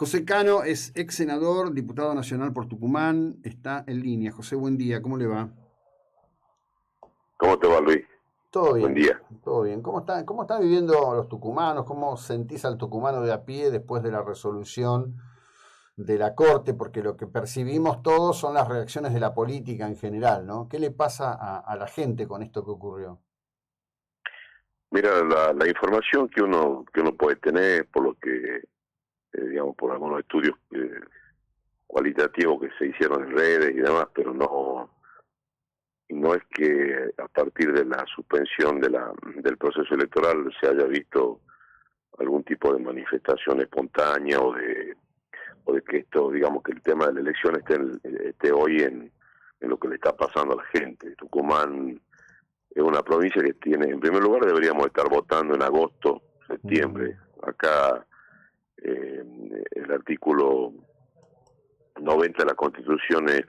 José Cano es ex senador, diputado nacional por Tucumán, está en línea. José, buen día, ¿cómo le va? ¿Cómo te va, Luis? Todo Buen bien, día. todo bien. ¿Cómo están viviendo los tucumanos? ¿Cómo sentís al tucumano de a pie después de la resolución de la Corte? Porque lo que percibimos todos son las reacciones de la política en general, ¿no? ¿Qué le pasa a la gente con esto que ocurrió? Mira, la información que uno puede tener, por lo que, digamos, por algunos estudios cualitativos que se hicieron en redes y demás, pero no es que a partir de la suspensión del proceso electoral se haya visto algún tipo de manifestación espontánea o de que esto, digamos, que el tema de la elección esté hoy en lo que le está pasando a la gente. Tucumán es una provincia que tiene, en primer lugar, deberíamos estar votando en agosto, Mm, septiembre. Acá el artículo 90 de la Constitución es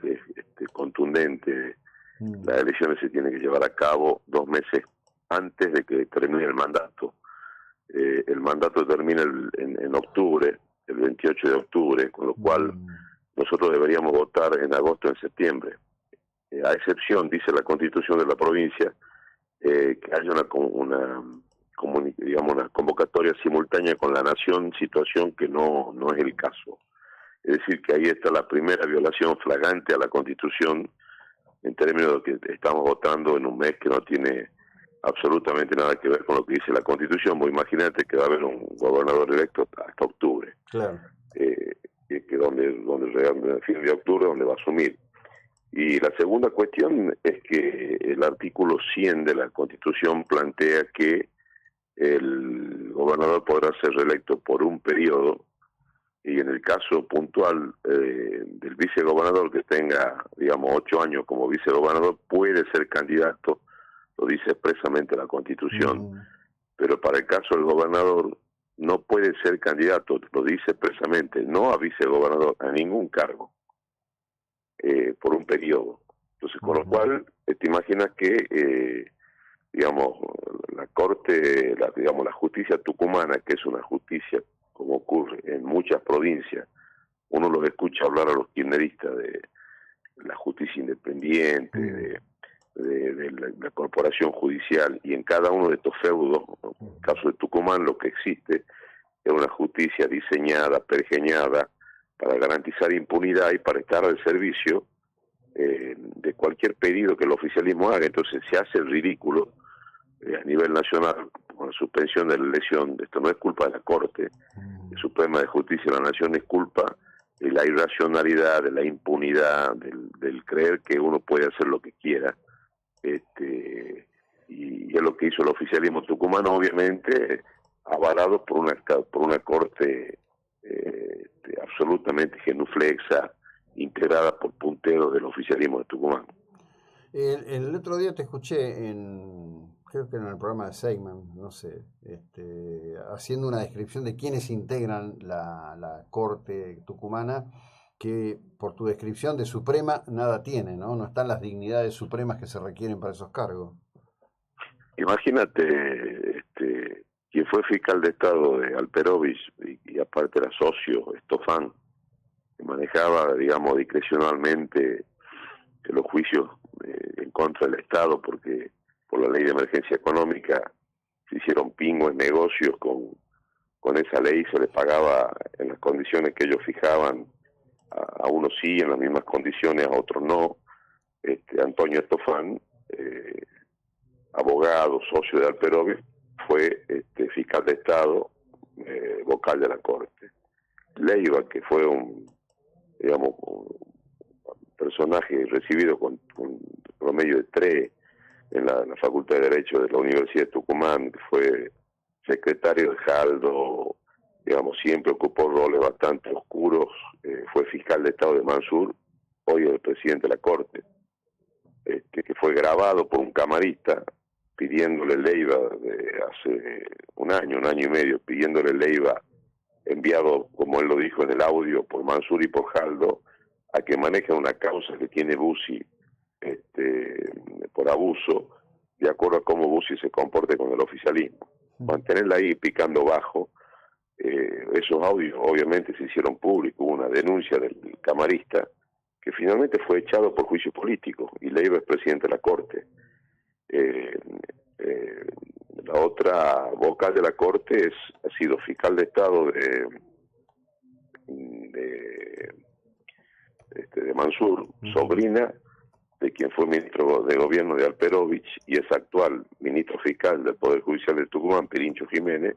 contundente. mm, Las elecciones se tienen que llevar a cabo 2 meses antes de que termine el mandato. El mandato termina en octubre, el 28 de octubre, con lo cual mm, nosotros deberíamos votar en agosto o en septiembre. A excepción, dice la Constitución de la provincia, que haya digamos, una convocatoria simultánea con la nación, situación que no es el caso. Es decir, que ahí está la primera violación flagrante a la Constitución en términos de que estamos votando en un mes que no tiene absolutamente nada que ver con lo que dice la Constitución. Vos imagínate que va a haber un gobernador electo hasta octubre, claro. que donde realmente, a fin de octubre, donde va a asumir. Y la segunda cuestión es que el artículo 100 de la Constitución plantea que el gobernador podrá ser reelecto por un periodo, y en el caso puntual del vicegobernador que tenga, digamos, 8 años como vicegobernador, puede ser candidato, lo dice expresamente la Constitución, Mm, pero para el caso del gobernador no puede ser candidato, lo dice expresamente, no a vicegobernador, a ningún cargo, por un periodo. Entonces, con lo ujú. cual, te imaginas que, digamos, la Corte, digamos, la justicia tucumana, que es una justicia, como ocurre en muchas provincias, uno los escucha hablar a los kirchneristas de la justicia independiente, Mm, de la corporación judicial, y en cada uno de estos feudos, en el ujú. caso de Tucumán, lo que existe es una justicia diseñada, pergeñada, para garantizar impunidad y para estar al servicio de cualquier pedido que el oficialismo haga. Entonces se hace el ridículo a nivel nacional con la suspensión de la elección. Esto no es culpa de la Corte Suprema de Justicia de la Nación, es culpa de la irracionalidad, de la impunidad, del creer que uno puede hacer lo que quiera. Y es lo que hizo el oficialismo tucumano, obviamente avalado por una Corte absolutamente genuflexa, integrada por punteros del oficialismo de Tucumán. El otro día te escuché creo que en el programa de Seyman, no sé, haciendo una descripción de quiénes integran la Corte tucumana, que por tu descripción de Suprema nada tiene, ¿no? No están las dignidades supremas que se requieren para esos cargos. Imagínate, quien fue fiscal de Estado de Alperovich y aparte era socio, Estofan, que manejaba, digamos, discrecionalmente los juicios en contra del Estado, porque por la ley de emergencia económica se hicieron pingües negocios con esa ley, se les pagaba en las condiciones que ellos fijaban, a unos sí, en las mismas condiciones, a otros no. Antonio Estofan, abogado, socio de Alperovich, fue fiscal de Estado, vocal de la Corte. Leiva, que fue digamos, un personaje recibido con promedio de 3 en la Facultad de Derecho de la Universidad de Tucumán, que fue secretario de Jaldo, digamos, siempre ocupó roles bastante oscuros, fue fiscal de Estado de Mansur, hoy es el presidente de la Corte, que fue grabado por un camarista pidiéndole Leiva de hace un año y medio, pidiéndole Leiva, enviado, como él lo dijo en el audio, por Mansur y por Jaldo, a que maneje una causa que tiene Bussi por abuso, de acuerdo a cómo Bussi se comporte con el oficialismo. Mantenerla ahí picando bajo Esos audios obviamente se hicieron públicos, hubo una denuncia del camarista que finalmente fue echado por juicio político y Leiva es presidente de la Corte. La otra vocal de la Corte ha sido fiscal de Estado de Mansur, sobrina de quien fue ministro de Gobierno de Alperovich y es actual ministro fiscal del Poder Judicial de Tucumán, Pirincho Jiménez.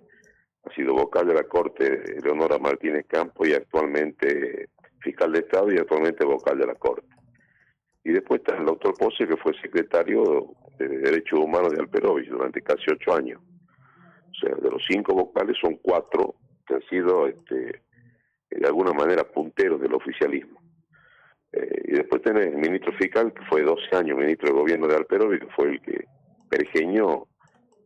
Ha sido vocal de la Corte Eleonora Martínez Campos y actualmente fiscal de Estado y actualmente vocal de la Corte. Y después está el doctor Pose, que fue secretario de Derechos Humanos de Alperovich durante casi 8 años. O sea, de los 5 vocales son 4 que han sido de alguna manera punteros del oficialismo. Y después tenés el ministro fiscal, que fue 12 años ministro de Gobierno de Alperovich, que fue el que pergeñó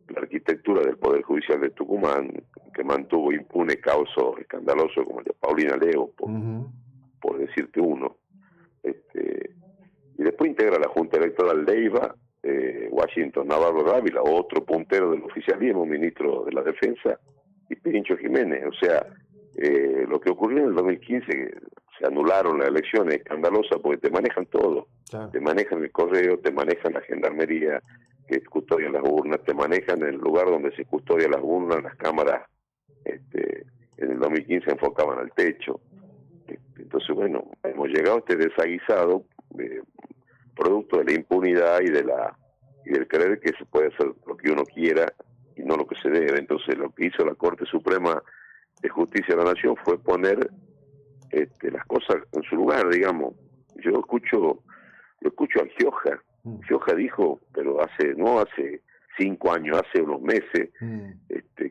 la arquitectura del Poder Judicial de Tucumán, que mantuvo impune casos escandalosos como el de Paulina Leo, por decirte uno. Y después integra la Junta Electoral Leiva, Washington Navarro Dávila, otro puntero del oficialismo, ministro de la Defensa, y Pirincho Jiménez. O sea, lo que ocurrió en el 2015, se anularon las elecciones, escandalosas, porque te manejan todo. Claro. Te manejan el correo, te manejan la gendarmería que custodia las urnas, te manejan el lugar donde se custodia las urnas, las cámaras en el 2015 enfocaban al techo. Entonces, bueno, hemos llegado a este desaguisado producto de la impunidad y del creer que se puede hacer lo que uno quiera y no lo que se debe. Entonces, lo que hizo la Corte Suprema de Justicia de la Nación fue poner las cosas en su lugar, digamos. Yo escucho a Gioja. Gioja dijo, pero no hace 5 años, hace unos meses,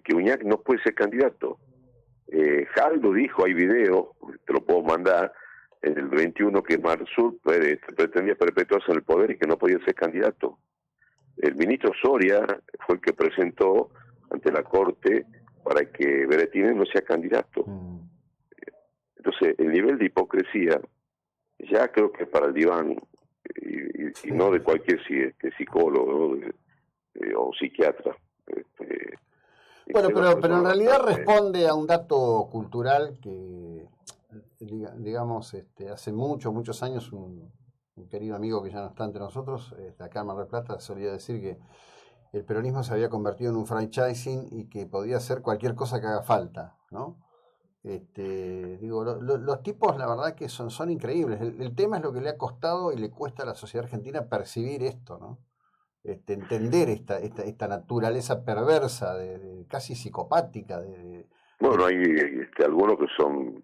que Uñac no puede ser candidato. Jaldo dijo, hay video, te lo puedo mandar, en el 21 que Mansur pretendía perpetuarse en el poder y que no podía ser candidato. El ministro Soria fue el que presentó ante la Corte para que Berettini no sea candidato. Entonces, el nivel de hipocresía, ya creo que para el diván, y no de cualquier psicólogo o psiquiatra. Bueno, pero en realidad responde a un dato cultural que, digamos, hace muchos años un querido amigo que ya no está entre nosotros, acá en Mar del Plata, solía decir que el peronismo se había convertido en un franchising y que podía hacer cualquier cosa que haga falta, ¿no? Los tipos, la verdad que son increíbles. El tema es lo que le ha costado y le cuesta a la sociedad argentina percibir esto, ¿no? Entender esta naturaleza perversa, de casi psicopática. Bueno, hay algunos que son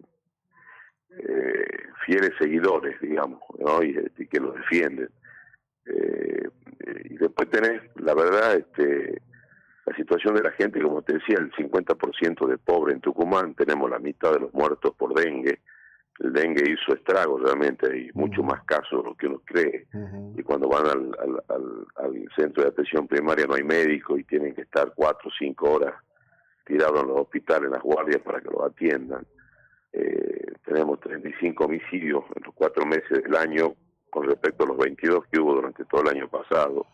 fieles seguidores, digamos, ¿no? y que los defienden. Y después tenés, la verdad, la situación de la gente, como te decía, el 50% de pobre en Tucumán, tenemos la mitad de los muertos por dengue. El dengue hizo estragos realmente, hay mucho más casos de lo que uno cree. Y cuando van al centro de atención primaria no hay médico y tienen que estar 4 o 5 horas tirados en los hospitales, en las guardias para que los atiendan. Tenemos 35 homicidios en los 4 meses del año con respecto a los 22 que hubo durante todo el año pasado.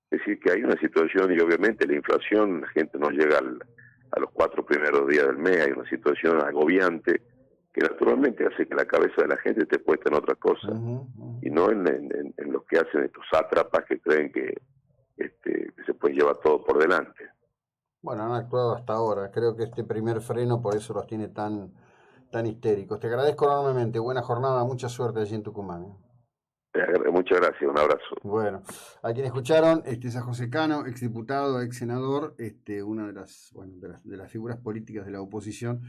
Es decir, que hay una situación, y obviamente la inflación, la gente no llega a los 4 primeros días del mes, hay una situación agobiante que naturalmente hace que la cabeza de la gente esté puesta en otra cosa, y no en lo que hacen estos sátrapas que creen que se puede llevar todo por delante. Bueno, han actuado hasta ahora. Creo que este primer freno por eso los tiene tan histéricos. Te agradezco enormemente. Buena jornada, mucha suerte allí en Tucumán. Muchas gracias, un abrazo. Bueno, a quien escucharon, es a José Cano, exdiputado, ex senador, una de las figuras políticas de la oposición.